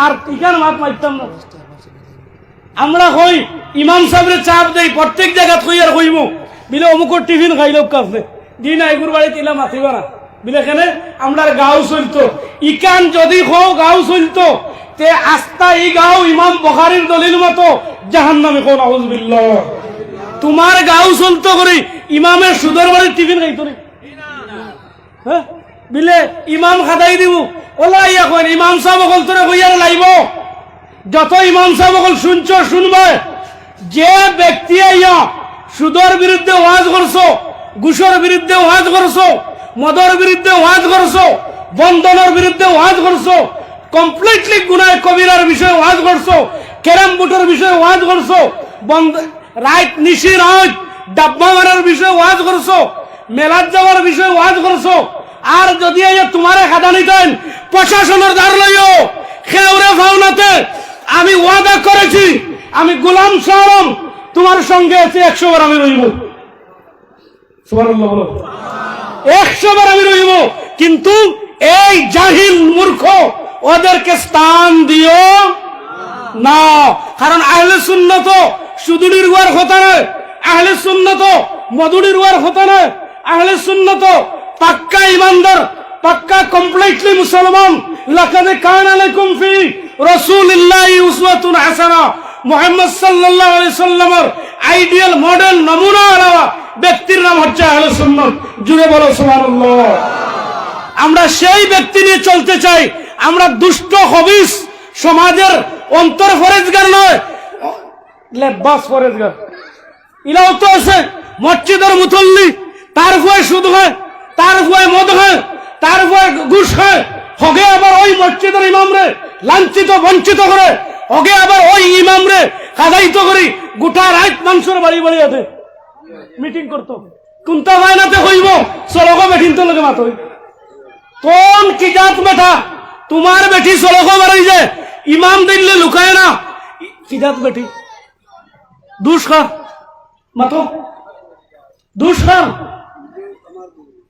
আর ইখান মাত মারতাম না। আমরা কই ইমাম সাহেবের চাপ দেই প্রত্যেক জায়গা কই আর কইমু বিলে অমুকর টিফিন খাইল কাছে দিন আইগুর বাড়িতে ইলা মাতিবা না বিলে কেনে আমরা গাঁও চলতো ইকান যদি হও গাঁও চলতো তে আস্তা এই গাঁও ইমাম বুখারীর দলিল মতো জাহান্নামে কোন আউযুবিল্লাহ। তোমার গাঁও চলতো করি ইমামের সুদের বাড়ির টিফিন খাইতো রে হ্যাঁ বিলে ইমাম খাদাই দিব ওলা ইয়া কই ইমাম সাহেব বল তোরে কইয়ার লাইব যত ইমাম সাহেব বল শুনছো শুনবে যে ব্যক্তি আইয়া সুদের বিরুদ্ধে ওয়াজ করছো ঘুষের বিরুদ্ধে ওয়াজ করছো মদের বিরুদ্ধে ওয়াজ করছো বন্ধনের বিরুদ্ধে ওয়াজ করছো কমপ্লিটলি গুনাহ কবিরার বিষয়ে ওয়াজ করছো ক্যারাম বোর্ডের বিষয়ে ওয়াজ করছো রাত নিশি রাত ডাব্বা মারার বিষয়ে ওয়াজ করছো মেলাত যাওয়ার বিষয়ে ওয়াজ করছো আর যদি তোমারে খাদা নিতেন প্রশাসনের ধার লইও খেউরে ফাউনাতে আমি ওয়াদা করেছি আমি গোলাম সালাম তোমার সঙ্গে আছে 100 বার আমি রইব সুবহানাল্লাহ বলো 100 বার আমি রইব কিন্তু এই জাহিল মূর্খ ওদেরকে স্থান দিও না কারণ আহলে সুন্নাত সুদুনির ওয়ার কথা নয় আহলে সুন্নাত মধুনির ওয়ার কথা নয় আহলে সুন্নাত পাক্কা ইমানদার পাক্কা কমপ্লিটলি মুসলমান লাকাদ কানা লাকুম ফি রাসূলিল্লাহি উসওয়াতুন হাসানা মুহাম্মদ সাল্লাল্লাহু আলাইহি সাল্লামের আইডিয়াল মডেল নমুনা আলাওয়া ব্যক্তির নাম হচ্ছে আহলে সুন্নাত জুড়ে বলো সুবহানাল্লাহ। আমরা সেই ব্যক্তি নিয়ে চলতে চাই আমরা দুষ্ট খবিস সমাজের অন্তর ফরেজগার নয় লেবাস ফরেজগার ইলাও তো আছে মসজিদের মুসল্লি তার ভয়ে সুদ হয় তার ভয়ে মদ হয় তার ভয়ে ঘুষ হয় হগে আবার ওই মসজিদের ইমামরে লাঞ্ছিত বঞ্চিত করে হগে আবার ওই ইমামরে কাদাইত করি গোটা রাত মানুষের বাড়ি বাড়ি আছে মিটিং করতো কোনটা বায়নাতে হইব চলক বেঠিন তো লোকে মাত কোন কি জাত বেটা তোমার বেটি চলক বাড়ি যে ইমাম দিল্লে লুকায় না কি জাত বেটি দুষ্কার মাতো দুষ্কার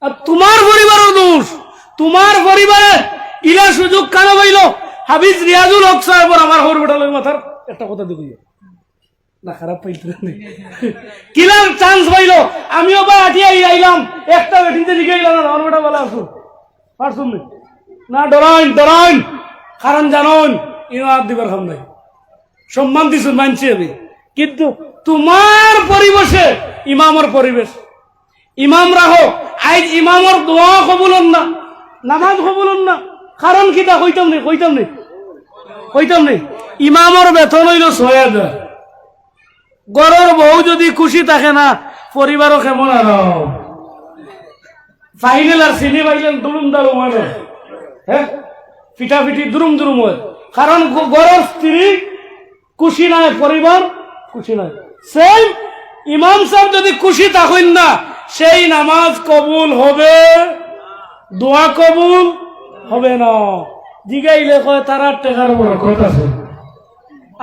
আর তোমার পরিবারও দোষ তোমার পরিবারে ইলা সুযোগ কেন পাইল হাফিজ রিয়াজুল হক সাহেব আমার হর বেটালের মাথার একটা কথা দেখি না খারাপ পাইতে কিলার চান্স পাইল আমিও বা আটিয়া আইলাম একটা বেটিতে দিকে আইলাম না আমার বেটা বলা আসুন পারছুন না ডরাইন ডরাইন কারণ জানুন ইনার দিবার খাম নাই সম্মান দিছুন মানছি আমি কিন্তু তোমার পরিবেশে ইমামর পরিবেশ ইমাম রাখো আজ ইমামর দোয়া কবুলন না নামাজ কবুলন না কারণ কিতা কইতাম নেই ইমামর বেতন হইল 6000 গড়ের বউ যদি খুশি থাকে না পরিবারও কেমন আর ফাইনাল আর চিনি পাইলেন দুরুম দারুম হয় হ্যাঁ পিঠাপিঠি দুরুম দুরুম হয় কারণ গড়ের স্ত্রী খুশি নয় পরিবার খুশি নয় সেই ইমাম সাহেব যদি খুশি থাকেন না সেই নামাজ কবুল হবে দোয়া কবুল হবে না জিগাইলে কয় তারা টেকার বরকত আছে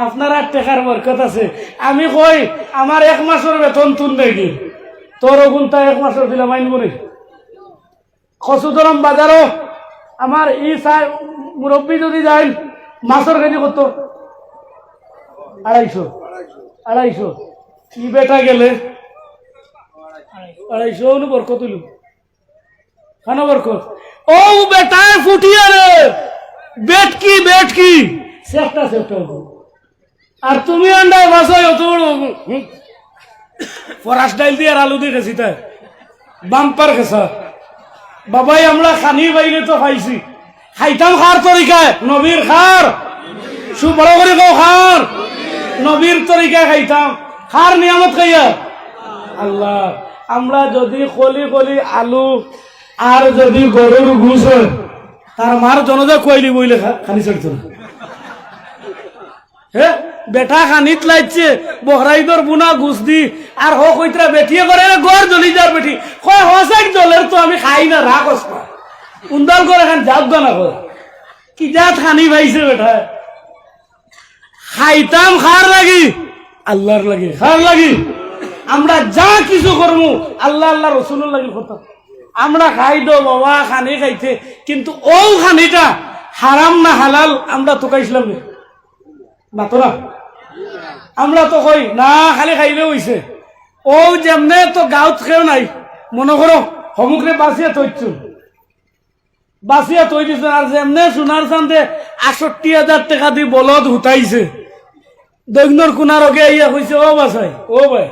আপনার টেকার বরকত আছে আমি কই আমার 1 মাসের বেতন তুন দেখি তোর গুণটা 1 মাসের দিলাম আইনব নি খসুদরম বাজারও আমার ই মুরব্বী যদি যাই মাছের কেজি কত 250 কি বেটা গেলে 250 বরকত হইল কেন বরকত ও বেটায় ফুটিয়ে রে বেটকি সেফটা আর তুমি আন্ডায় বাসায় অত বড় ফরাস ডাইল দিয়ে আর আলু দিয়ে খেছি তাই বাম্পার খেসা বাবাই আমরা খানি বাইরে তো খাইছি খাইতাম খার তরিকায় নবীর খার বড় করে কও খার নবীর তরিকায় খাইতাম খার নিয়ামত খাইয়া আল্লাহ আমরা যদি কলি কলি আলু আর যদি গরুর ঘুষ হয় তার মার জনজা কইলি বইলে খানি চড়তো না হ্যাঁ বেটা খানিত লাইছে বহরাইদর বুনা ঘুষ দি আর হোক ওইটা বেটিয়ে করে গড় জ্বলি যার বেটি কয় হসাই জলের তো আমি খাই না রাখ উন্দাল করে এখন যাব না কয় কি জাত খানি পাইছে বেটা খাইতাম খার লাগি আল্লাহর লাগি খার লাগি আমরা যা কিছু করবো আল্লাহ আল্লাহ রসুলের লাগি কথা আমরা খাই দো বাবা খানি খাইতে কিন্তু ও খানিটা হারাম না হালাল আমরা তো খাইছিলাম না তো না, আমরা তো কই না খালি খাইলে হইছে। ও যেমনে তো গাঁত খেয়েও নাই, মনে করো সমুখে বাঁচিয়ে থইছু, বাঁচিয়ে থই দিছে। আর যেমনে সোনার চান্দে ৬৮,০০০ টাকা দি বলদ হুতাইছে, দৈন্যর কোনার ওকে ইয়া কইছে ও বাসাই ও ভাই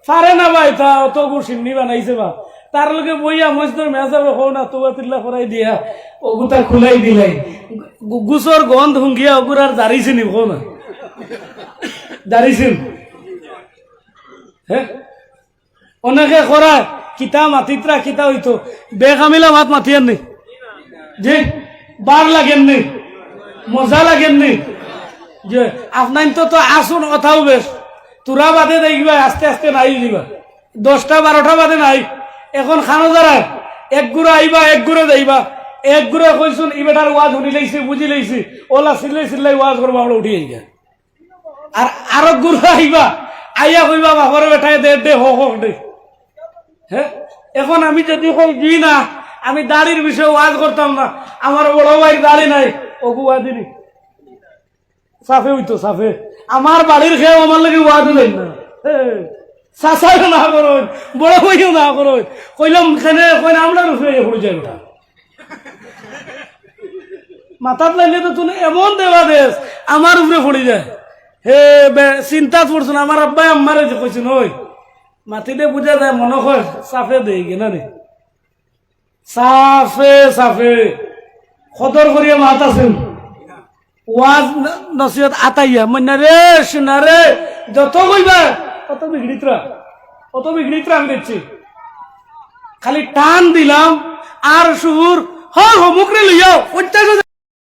পারে না ভাই, তা অত সিন্নি বানাইছে বা তার লগে বইয়া মজদুর মেজাবে হো না তোবা তিল্লা করাই দিয়া ওগুতা খুলাই দিলাই গুসর গন্ধ হুঙ্গিয়া ওগুর আর দাঁড়িয়েছে নি হো না দাঁড়িয়েছেন। হ্যাঁ অনেকে করা কিতা মাতিত্রা কিতা হইতো বেকামিলা মাত মাতিয়ার নেই যে বার লাগেন নেই, মজা লাগেন নেই যে আপনার তো আসুন কথাও বেশ তোরা বাদে দেখবা আস্তে আস্তে নাই দিবা ১০টা ১২টা বাদে নাই। এখন খানো যারা এক গুড়া আইবা এক গুড়ে যাইবা, এক গুড়ে কইসুন ই বেটার ওয়াজ শুনি লাইছি বুঝি লাইছি ওলা চিল্লাই চিল্লাই ওয়াজ করবো আমরা উঠি আইগা। আর আরো গুড়া আইবা আইয়া কইবা বাপর বেটায় দে দে হোক দে। হ্যাঁ এখন আমি যদি কই দি না আমি দাড়ির বিষয়ে ওয়াজ করতাম না, আমার বড় ভাই দাড়ি নাই ওগু ওয়াদিনি সাফে হইতো সাফে আমার বাড়ির খেয়ে আমার লাগে ওয়াজ দেন না, চাচাও না করো বড় ভাইও না করো কইলাম খেনে কইনা আমরা রুফে পড়ে যাই ওটা মাথাত লাগলে তো তুমি এমন দেবা দেশ আমার উপরে পড়ে যায়। হে চিন্তা করছো না, আমার আব্বাই আম্মারে যে কইছেন ওই মাটিতে বুঝা যায় মনে হয় সাফে দেই কিনা রে সাফে সাফে সদর করিয়া মাত আছেন ওয়াজ নসিহত আতাইয়া মন্না রে সোনা রে যত কইবা অত বিগড়িতরা আমি দেখছি। খালি টান দিলাম আর সুর হর হমুকরে লইয়াও